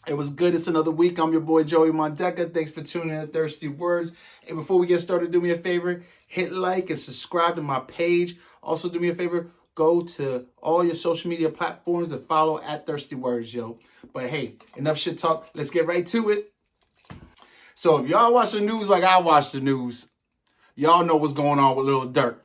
It was good. It's another week. I'm your boy Joey Mondeka. Thanks for tuning in to Thirsty Words. And before we get started, do me a favor, hit like and subscribe to my page. Also, do me a favor, go to all your social media platforms and follow at Thirsty Words, yo. But hey, enough shit talk. Let's get right to it. So if y'all watch the news like I watch the news, y'all know what's going on with Lil Durk.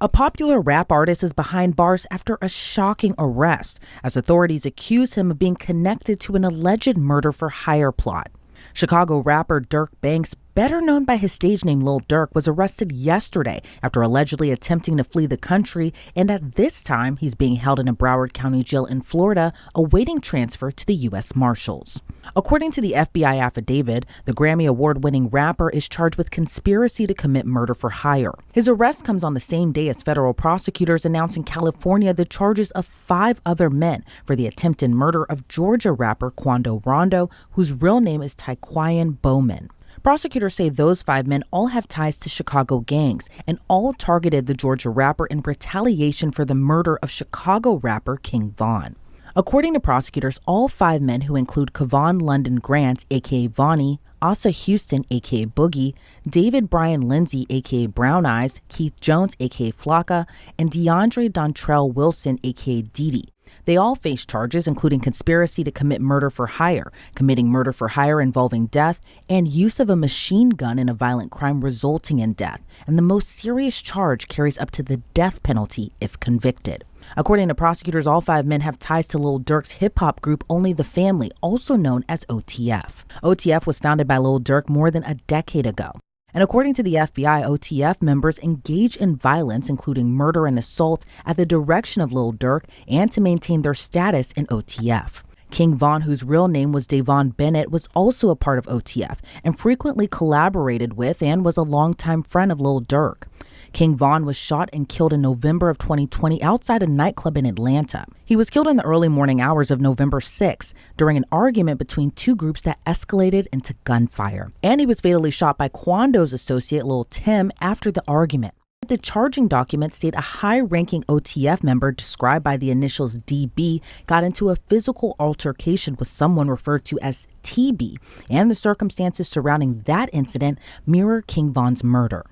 A popular rap artist is behind bars after a shocking arrest, as authorities accuse him of being connected to an alleged murder-for-hire plot. Chicago rapper Durk Banks, better known by his stage name Lil Durk, was arrested yesterday after allegedly attempting to flee the country, and at this time he's being held in a Broward County jail in Florida, awaiting transfer to the U.S. Marshals. According to the FBI affidavit, the Grammy Award-winning rapper is charged with conspiracy to commit murder for hire. His arrest comes on the same day as federal prosecutors announced in California the charges of 5 other men for the attempted murder of Georgia rapper Quando Rondo, whose real name is Taquayan Bowman. Prosecutors say those 5 men all have ties to Chicago gangs and all targeted the Georgia rapper in retaliation for the murder of Chicago rapper King Von. According to prosecutors, all 5 men, who include Kevon London Grant, a.k.a. Vonnie, Asa Houston, a.k.a. Boogie, David Brian Lindsay, a.k.a. Brown Eyes, Keith Jones, a.k.a. Flocka, and DeAndre Dontrell Wilson, a.k.a. Didi. They all face charges including conspiracy to commit murder for hire, committing murder for hire involving death, and use of a machine gun in a violent crime resulting in death. And the most serious charge carries up to the death penalty if convicted. According to prosecutors, all 5 men have ties to Lil Durk's hip-hop group Only the Family, also known as OTF. OTF was founded by Lil Durk more than a decade ago. And according to the FBI, OTF members engage in violence, including murder and assault, at the direction of Lil Durk and to maintain their status in OTF. King Von, whose real name was Davon Bennett, was also a part of OTF and frequently collaborated with and was a longtime friend of Lil Durk. King Von was shot and killed in November of 2020 outside a nightclub in Atlanta. He was killed in the early morning hours of November 6 during an argument between 2 groups that escalated into gunfire. And he was fatally shot by Quando's associate Lil Tim after the argument. The charging documents state a high-ranking OTF member described by the initials DB got into a physical altercation with someone referred to as TB, and the circumstances surrounding that incident mirror King Von's murder.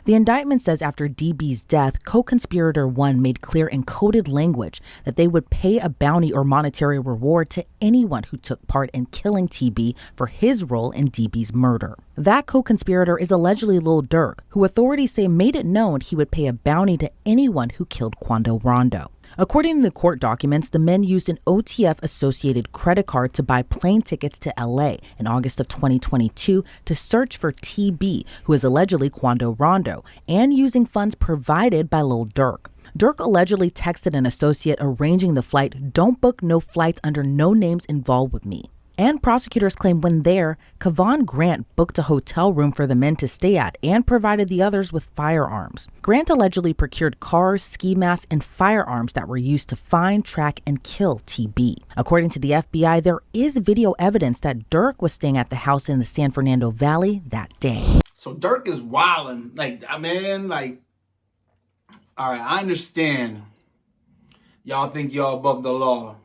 The indictment says after DB's death, co-conspirator 1 made clear in coded language that they would pay a bounty or monetary reward to anyone who took part in killing TB for his role in DB's murder. That co-conspirator is allegedly Lil Durk, who authorities say made it known he would pay a bounty to anyone who killed Quando Rondo. According to the court documents, the men used an OTF-associated credit card to buy plane tickets to LA in August of 2022 to search for TB, who is allegedly Quando Rondo, and using funds provided by Lil Durk. Durk allegedly texted an associate arranging the flight, "Don't book no flights under no names involved with me." And prosecutors claim when there, Kevon Grant booked a hotel room for the men to stay at and provided the others with firearms. Grant allegedly procured cars, ski masks, and firearms that were used to find, track, and kill TB. According to the FBI, there is video evidence that Durk was staying at the house in the San Fernando Valley that day. So Durk is wilding. All right, I understand y'all think y'all above the law,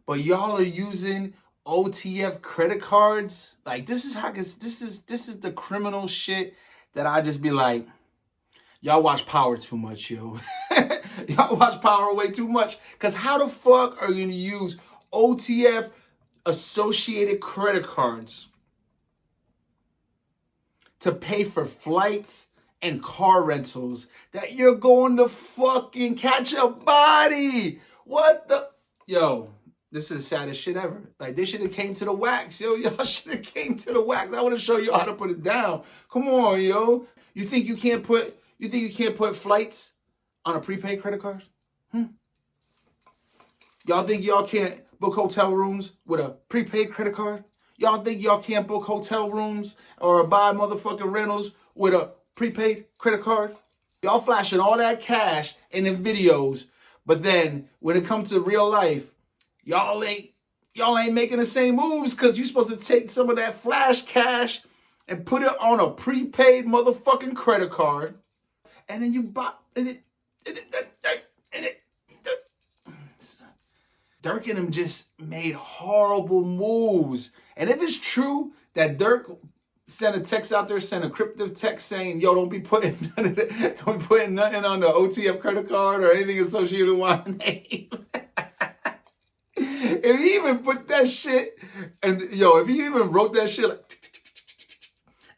but y'all are using OTF credit cards. Like, this is the criminal shit that I just be like, y'all watch Power too much, yo. Y'all watch Power way too much. Because how the fuck are you going to use OTF associated credit cards to pay for flights and car rentals that you're going to fucking catch a body? What the? Yo, this is the saddest shit ever. Like, they should have came to the wax, yo. Y'all should have came to the wax. I want to show you how to put it down. Come on, yo. You think you can't put flights on a prepaid credit card? Y'all think y'all can't book hotel rooms with a prepaid credit card? Y'all think y'all can't book hotel rooms or buy motherfucking rentals with a prepaid credit card? Y'all flashing all that cash in the videos, but then when it comes to real life, y'all ain't making the same moves because you're supposed to take some of that flash cash and put it on a prepaid motherfucking credit card, and then you buy Durk and him just made horrible moves. And if it's true that Durk sent a text out there, sent a cryptic text saying, yo, don't be putting nothing on the OTF credit card or anything associated with my name. If he even put that shit, and if he even wrote that shit like,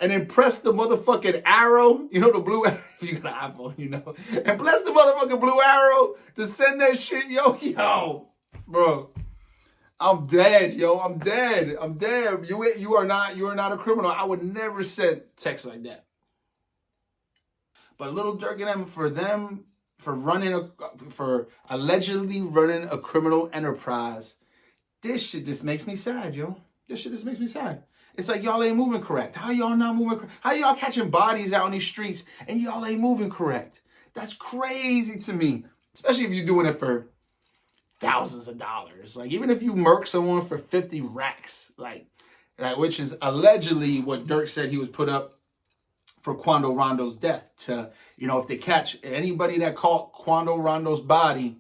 and then press the motherfucking arrow, the blue arrow, if you got an iPhone, and press the motherfucking blue arrow to send that shit, yo, bro, I'm dead, I'm dead. You are not a criminal. I would never send text like that. But little Durk and them, for allegedly running a criminal enterprise, this shit just makes me sad, yo. This shit just makes me sad. It's like y'all ain't moving correct. How y'all not moving correct? How y'all catching bodies out on these streets and y'all ain't moving correct? That's crazy to me. Especially if you're doing it for thousands of dollars. Like, even if you murk someone for 50 racks, like which is allegedly what Durk said he was put up for Quando Rondo's death. To, if they catch anybody that caught Quando Rondo's body,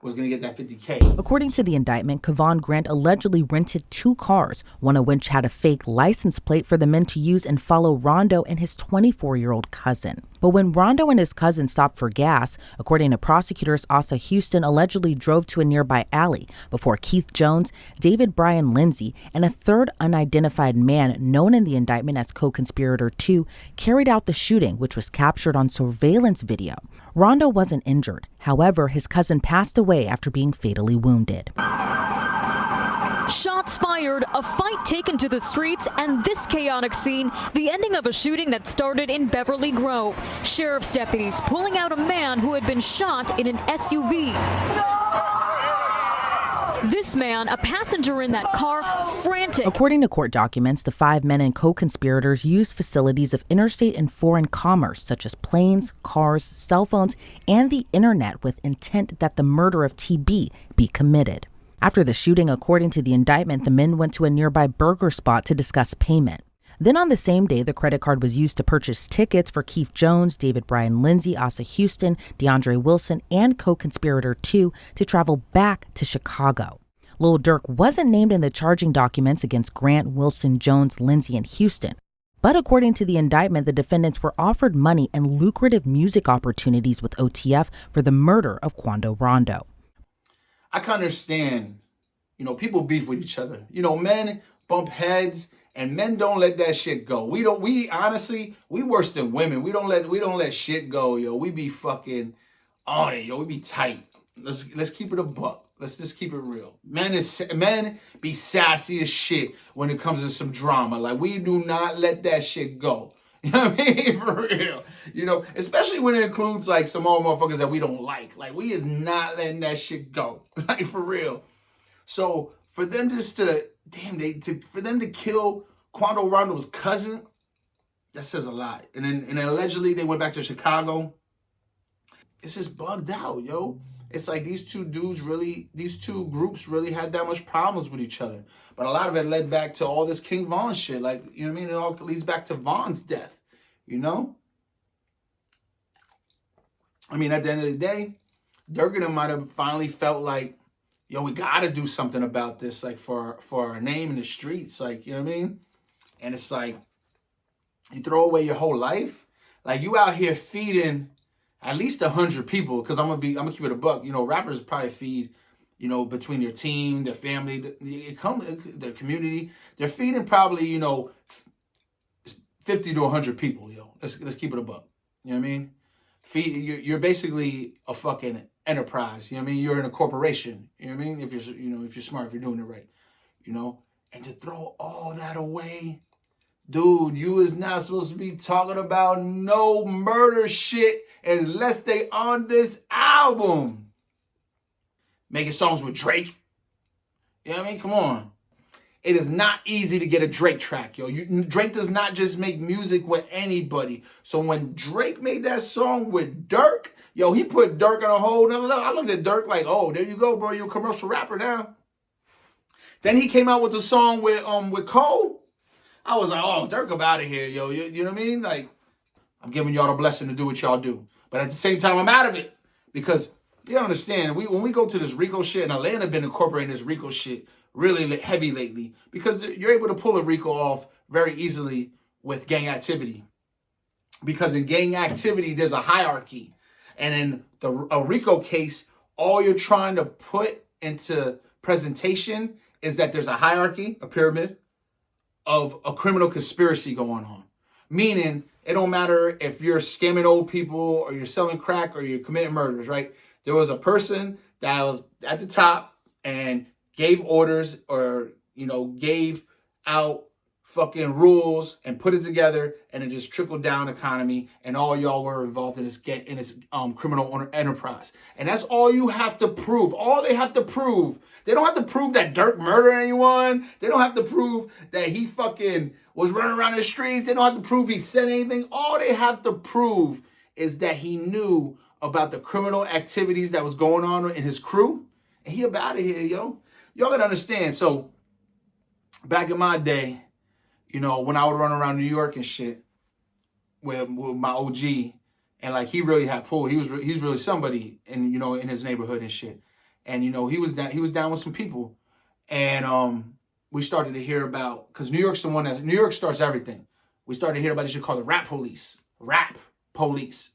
was going to get that $50K. According to the indictment, Kevon Grant allegedly rented 2 cars, one of which had a fake license plate for the men to use and follow Rondo and his 24-year-old cousin. But when Rondo and his cousin stopped for gas, according to prosecutors, Asa Houston allegedly drove to a nearby alley before Keith Jones, David Brian Lindsay, and a third unidentified man known in the indictment as co-conspirator 2 carried out the shooting, which was captured on surveillance video. Rondo wasn't injured. However, his cousin passed away after being fatally wounded. Shots fired, a fight taken to the streets, and this chaotic scene, the ending of a shooting that started in Beverly Grove. Sheriff's deputies pulling out a man who had been shot in an SUV. This man, a passenger in that car, frantic. According to court documents, the 5 men and co-conspirators used facilities of interstate and foreign commerce, such as planes, cars, cell phones, and the internet, with intent that the murder of TB be committed. After the shooting, according to the indictment, the men went to a nearby burger spot to discuss payment. Then on the same day, the credit card was used to purchase tickets for Keith Jones, David Brian Lindsay, Asa Houston, DeAndre Wilson, and co-conspirator 2 to travel back to Chicago. Lil Durk wasn't named in the charging documents against Grant, Wilson, Jones, Lindsay, and Houston. But according to the indictment, the defendants were offered money and lucrative music opportunities with OTF for the murder of Quando Rondo. I can understand, people beef with each other. Men bump heads, and men don't let that shit go. We honestly worse than women. We don't let shit go, yo. We be fucking on it, yo. We be tight. Let's keep it a buck. Let's just keep it real. Men be sassy as shit when it comes to some drama. Like, we do not let that shit go. You know what I mean? For real. Especially when it includes like some old motherfuckers that we don't like. Like, we is not letting that shit go. Like, for real. So for them for them to kill Quando Rondo's cousin, that says a lot. And then allegedly they went back to Chicago. It's just bugged out, yo. It's like these two groups really had that much problems with each other. But a lot of it led back to all this King Von shit. Like, you know what I mean? It all leads back to Von's death, I mean, at the end of the day, Durk and them might have finally felt like, yo, we got to do something about this, like, for our name in the streets. Like, you know what I mean? And it's like, you throw away your whole life. Like, you out here feeding at least 100 people, because I'm gonna keep it a buck. Rappers probably feed, between their team, their family, their community. They're feeding probably, 50 to 100 people, yo. Let's keep it a buck. You know what I mean? You're basically a fucking enterprise. You know what I mean? You're in a corporation. You know what I mean? If you're smart, if you're doing it right, and to throw all that away. Dude, you is not supposed to be talking about no murder shit unless they on this album. Making songs with Drake. You know what I mean? Come on. It is not easy to get a Drake track, yo. Drake does not just make music with anybody. So when Drake made that song with Durk, yo, he put Durk on a whole nother level. I looked at Durk like, oh, there you go, bro. You're a commercial rapper now. Then he came out with the song with Cole. I was like, oh, Durk up out of here, yo. You know what I mean? Like, I'm giving y'all the blessing to do what y'all do. But at the same time, I'm out of it. Because You don't understand. When we go to this RICO shit, and Atlanta been incorporating this RICO shit really heavy lately, because you're able to pull a RICO off very easily with gang activity. Because in gang activity, there's a hierarchy. And in a RICO case, all you're trying to put into presentation is that there's a hierarchy, a pyramid, of a criminal conspiracy going on. Meaning, it don't matter if you're scamming old people or you're selling crack or you're committing murders, right? There was a person that was at the top and gave orders or, gave out fucking rules and put it together, and it just trickled down economy, and all y'all were involved in this criminal enterprise. And that's all you have to prove. All they have to prove. They don't have to prove that Durk murdered anyone. They don't have to prove that he fucking was running around the streets. They don't have to prove he said anything. All they have to prove is that he knew about the criminal activities that was going on in his crew. And he about it here, yo. Y'all gotta understand. So back in my day, when I would run around New York and shit with my OG, and like he really had pull. He's really somebody in his neighborhood and shit. And he was down with some people, and we started to hear about, because New York starts everything. We started to hear about this shit called the rap police,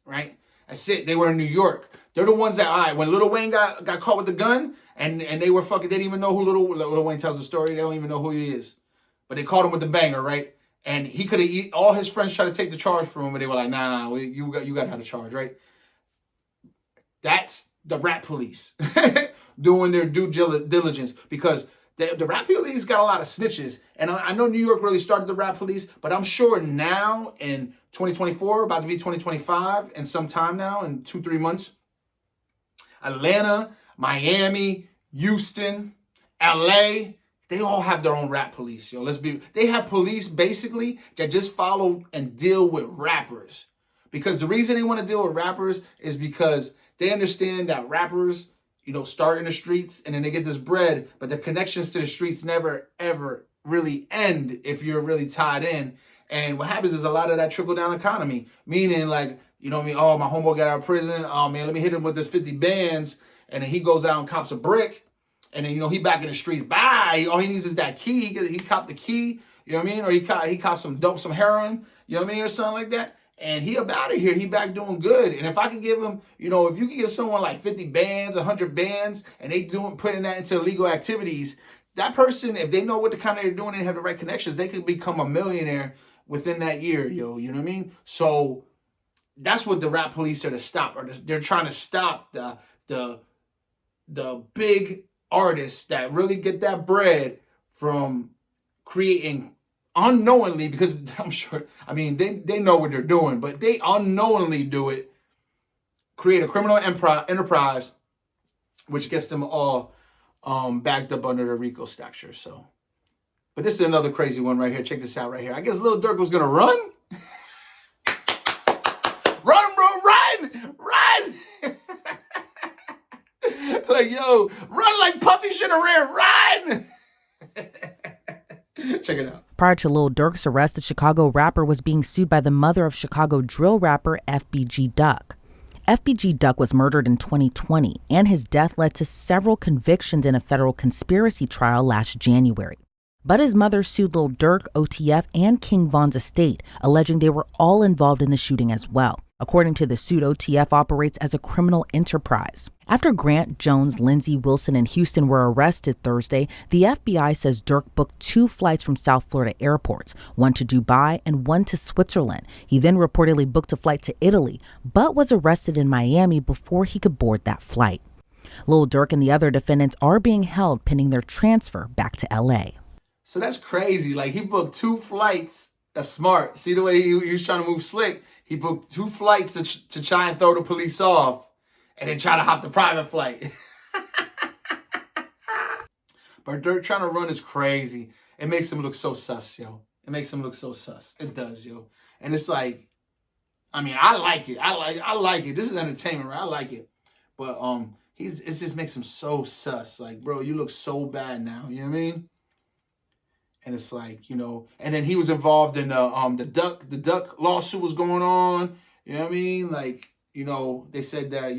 right? That's it. They were in New York. They're the ones that, all right, when Lil Wayne got caught with the gun, and they were fucking, they didn't even know who Lil Wayne tells the story. They don't even know who he is. But they caught him with the banger, right? And he could have, all his friends tried to take the charge from him, but they were like, nah, you got to have the charge, right? That's the rap police doing their due diligence, because the rap police got a lot of snitches. And I know New York really started the rap police, but I'm sure now in 2024, about to be 2025, and sometime now in 2-3 months, Atlanta, Miami, Houston, LA, they all have their own rap police, yo. They have police basically that just follow and deal with rappers. Because the reason they want to deal with rappers is because they understand that rappers, start in the streets and then they get this bread, but their connections to the streets never, ever really end if you're really tied in. And what happens is a lot of that trickle down economy, meaning like, oh, my homeboy got out of prison. Oh man, let me hit him with this 50 bands. And then he goes out and cops a brick. And then, he back in the streets. Bye. All he needs is that key. He copped the key. You know what I mean? Or he copped some dope, some heroin. You know what I mean? Or something like that. And he up out of here. He back doing good. And if I could give him, if you could give someone like 50 bands, 100 bands, and they putting that into illegal activities, that person, if they know what the kind of they're doing and have the right connections, they could become a millionaire within that year, yo. You know what I mean? So that's what the rap police are to stop. Or they're trying to stop the big artists that really get that bread from creating unknowingly, because I'm sure, they know what they're doing, but they unknowingly do it, create a criminal enterprise, which gets them all backed up under the RICO stature. So, but this is another crazy one right here. Check this out right here. I guess Lil Durk was gonna run. Run, bro, run! Like, yo, run like Puffy should have ran. Run! Check it out. Prior to Lil Durk's arrest, the Chicago rapper was being sued by the mother of Chicago drill rapper FBG Duck. FBG Duck was murdered in 2020, and his death led to several convictions in a federal conspiracy trial last January. But his mother sued Lil Durk, OTF, and King Von's estate, alleging they were all involved in the shooting as well. According to the suit, OTF operates as a criminal enterprise. After Grant, Jones, Lindsay, Wilson, and Houston were arrested Thursday, the FBI says Durk booked 2 flights from South Florida airports, one to Dubai and one to Switzerland. He then reportedly booked a flight to Italy, but was arrested in Miami before he could board that flight. Lil Durk and the other defendants are being held pending their transfer back to LA. So that's crazy. Like, he booked 2 flights. That's smart. See the way he was trying to move slick? He booked 2 flights to try and throw the police off, and then try to hop the private flight. But Durk trying to run is crazy. It makes him look so sus, yo. It makes him look so sus. It does, yo. And it's like, I like it. I like it. This is entertainment, right? I like it. But it just makes him so sus. Like, bro, you look so bad now. You know what I mean? And it's like, and then he was involved in the duck lawsuit was going on. You know what I mean? Like, they said that,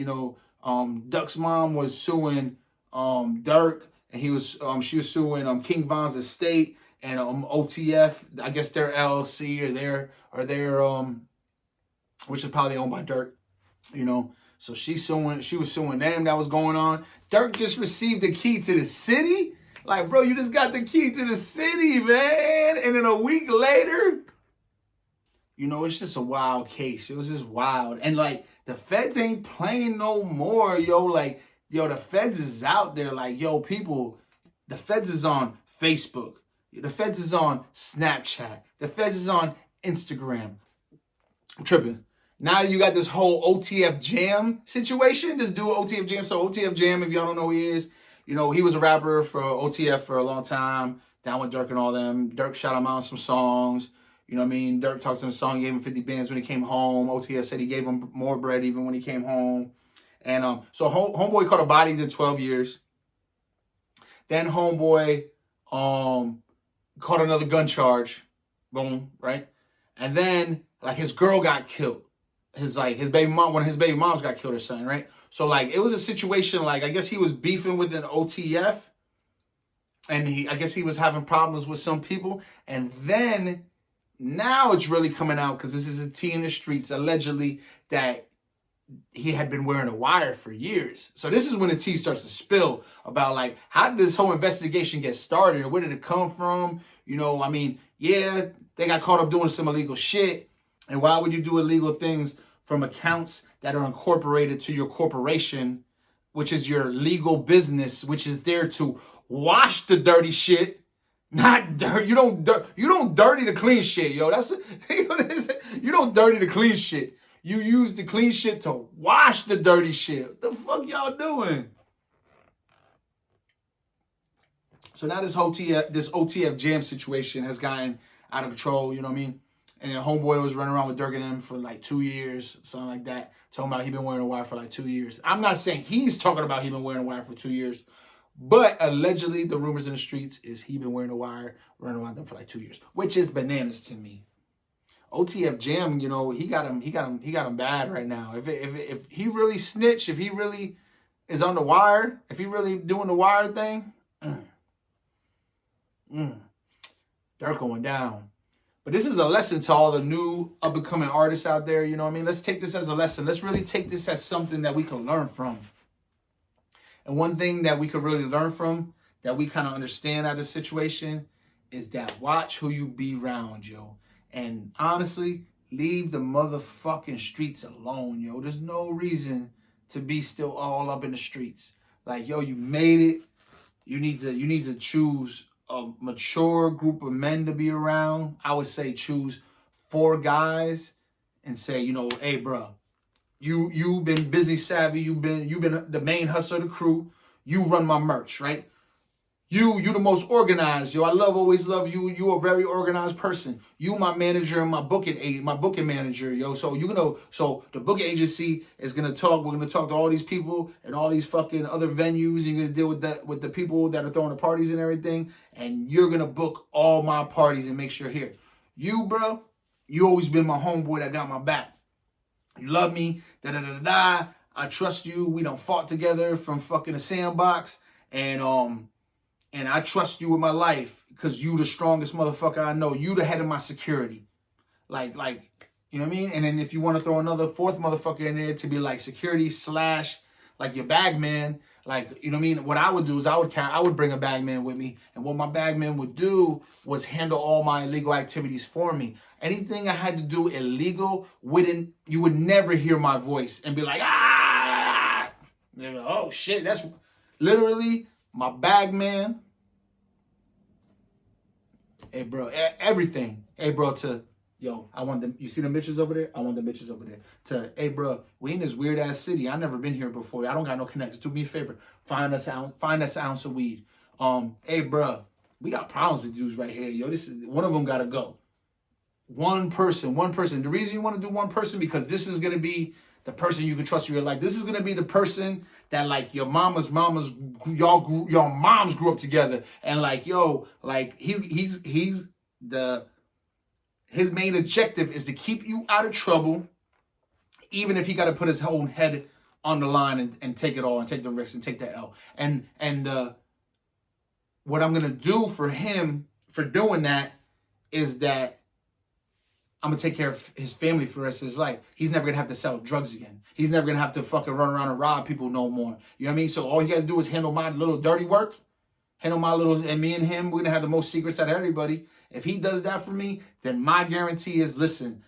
Duck's mom was suing Durk, and she was suing King Von's estate and OTF. I guess their LLC or their which is probably owned by Durk, you know. So she was suing them. That was going on. Durk just received the key to the city. Like, bro, you just got the key to the city, man. And then a week later, you know, it's just a wild case. It was just wild. And like, the feds ain't playing no more, yo. Like, yo, the feds is out there. Like, yo, people, the feds is on Facebook. The feds is on Snapchat. The feds is on Instagram. I'm tripping. Now you got this whole OTF Jam situation. This dude OTF Jam. So OTF Jam, if y'all don't know who he is, you know, he was a rapper for OTF for a long time. Down with Durk and all them. Durk shot him out on some songs. You know what I mean? Durk talks in the song, gave him 50 bands when he came home. OTF said he gave him more bread even when he came home. And so Homeboy caught a body, did 12 years. Then Homeboy caught another gun charge. Boom, right? And then like his girl got killed. His baby mom, one of his baby moms got killed or something, right? So like it was a situation like I guess he was beefing with an OTF, and I guess he was having problems with some people, and then now it's really coming out because this is a tea in the streets allegedly that he had been wearing a wire for years. So this is when the tea starts to spill about like how did this whole investigation get started? Where did it come from? You know, I mean, yeah, they got caught up doing some illegal shit. And why would you do illegal things from accounts that are incorporated to your corporation, which is your legal business, which is there to wash the dirty shit, not dirt. You don't dirty the clean shit, yo. You don't dirty the clean shit. You use the clean shit to wash the dirty shit. What the fuck y'all doing? So now this OTF Jam situation has gotten out of control, you know what I mean? And then Homeboy was running around with Durk and them for like 2 years, something like that. Talking about he been wearing a wire for like 2 years. I'm not saying he's talking about he been wearing a wire for 2 years, but allegedly the rumors in the streets is he been wearing a wire, running around them for like 2 years, which is bananas to me. OTF Jam, you know, he got him bad right now. If he really snitch, if he really is on the wire, if he really doing the wire thing, Durk going down. But this is a lesson to all the new up-and-coming artists out there, you know what I mean? Let's take this as a lesson. Let's really take this as something that we can learn from. And one thing that we could really learn from, that we kind of understand out of the situation, is that watch who you be around, yo. And honestly, leave the motherfucking streets alone, yo. There's no reason to be still all up in the streets. Like, yo, you made it. You need to choose a mature group of men to be around. I would say choose 4 guys and say, you know, hey, bro, you've been busy savvy. You've been the main hustler of the crew. You run my merch, right? You the most organized, yo. Always love you. You a very organized person. You my manager and my booking manager, yo. So the booking agency is gonna talk. We're gonna talk to all these people and all these fucking other venues. You're gonna deal with the people that are throwing the parties and everything. And you're gonna book all my parties and make sure here. You, bro, you always been my homeboy that got my back. You love me, da-da-da-da-da. I trust you. We done fought together from fucking a sandbox. And I trust you with my life because you the strongest motherfucker I know. You the head of my security. Like, you know what I mean? And then if you want to throw another 4th motherfucker in there to be like security / like your bag man, like, you know what I mean? What I would do is I would bring a bag man with me. And what my bag man would do was handle all my illegal activities for me. Anything I had to do illegal, you would never hear my voice and be like, ah! Oh shit, that's literally my bag man. Hey, bro, everything. Hey, bro, I want them. You see the bitches over there? I want the bitches over there. Hey, bro, we in this weird ass city. I never been here before. I don't got no connections. Do me a favor. Find us an ounce of weed. Hey, bro, we got problems with dudes right here, yo. This is one of them gotta go. One person. The reason you want to do one person because this is gonna be the person you can trust in your life. This is gonna be the person that like your moms, your moms grew up together, and like yo, like his main objective is to keep you out of trouble, even if he got to put his own head on the line and take it all and take the risk and take the L. And what I'm gonna do for him for doing that is that I'm gonna take care of his family for the rest of his life. He's never gonna have to sell drugs again. He's never gonna have to fucking run around and rob people no more. You know what I mean? So all he gotta do is handle my little dirty work, handle my little, and me and him, we're gonna have the most secrets out of everybody. If he does that for me, then my guarantee is, listen,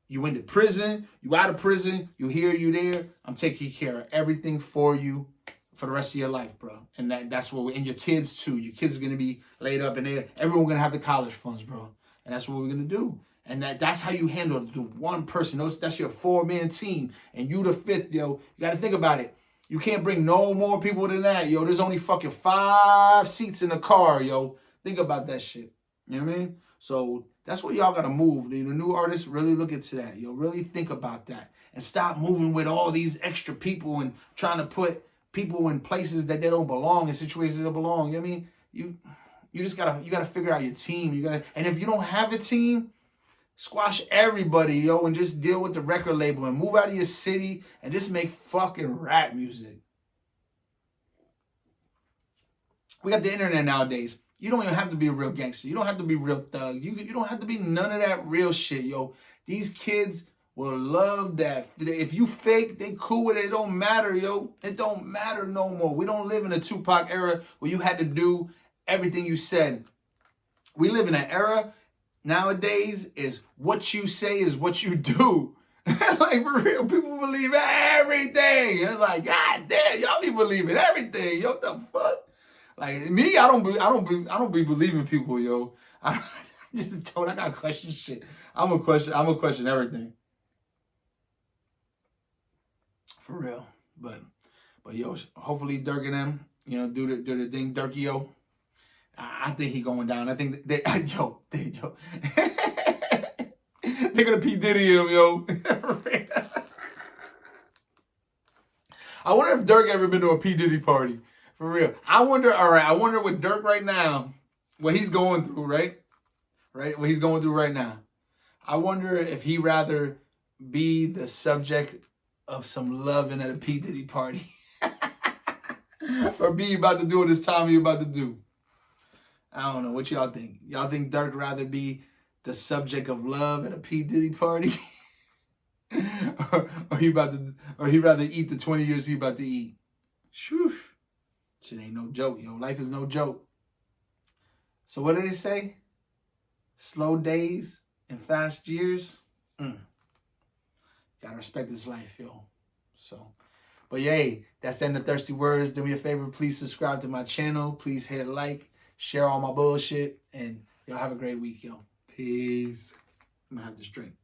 you into prison, you out of prison, you here, you there, I'm taking care of everything for you for the rest of your life, bro. And that's what and your kids too. Your kids are gonna be laid up and everyone gonna have the college funds, bro. And that's what we're gonna do. And that's how you handle the one person. That's your 4-man team. And you the 5th, yo. You gotta think about it. You can't bring no more people than that, yo. There's only fucking 5 seats in the car, yo. Think about that shit. You know what I mean? So that's what y'all gotta move. The new artists, really look into that, yo. Really think about that. And stop moving with all these extra people and trying to put people in places that they don't belong, in situations that don't belong. You know what I mean? You just gotta figure out your team. And if you don't have a team, squash everybody, yo, and just deal with the record label and move out of your city and just make fucking rap music. We got the internet nowadays. You don't even have to be a real gangster. You don't have to be a real thug. You don't have to be none of that real shit, yo. These kids will love that. If you fake, they cool with it. It don't matter, yo. It don't matter no more. We don't live in a Tupac era where you had to do everything you said. We live in an era nowadays is what you say is what you do. Like, for real, people believe everything. It's like, God damn, y'all be believing everything. Yo, what the fuck? Like me, I don't be believing people, yo. I gotta question shit. I'm gonna question everything. For real. But yo, hopefully Durk and them, you know, do the thing, Durky, yo. I think he going down. I think they're gonna P. Diddy him, yo. I wonder if Durk ever been to a P. Diddy party. For real. I wonder with Durk right now, what he's going through, right? What he's going through right now. I wonder if he rather be the subject of some loving at a P. Diddy party. Or be about to do what his Tommy about to do. I don't know. What y'all think? Y'all think Durk rather be the subject of love at a P. Diddy party? or he rather eat the 20 years he about to eat? Shoo. Shit ain't no joke, yo. Life is no joke. So what do they say? Slow days and fast years? Gotta respect this life, yo. So, but yay, that's the end of Thirsty Words. Do me a favor, please subscribe to my channel. Please hit like, share all my bullshit, and y'all have a great week, yo. Peace. I'm gonna have this drink.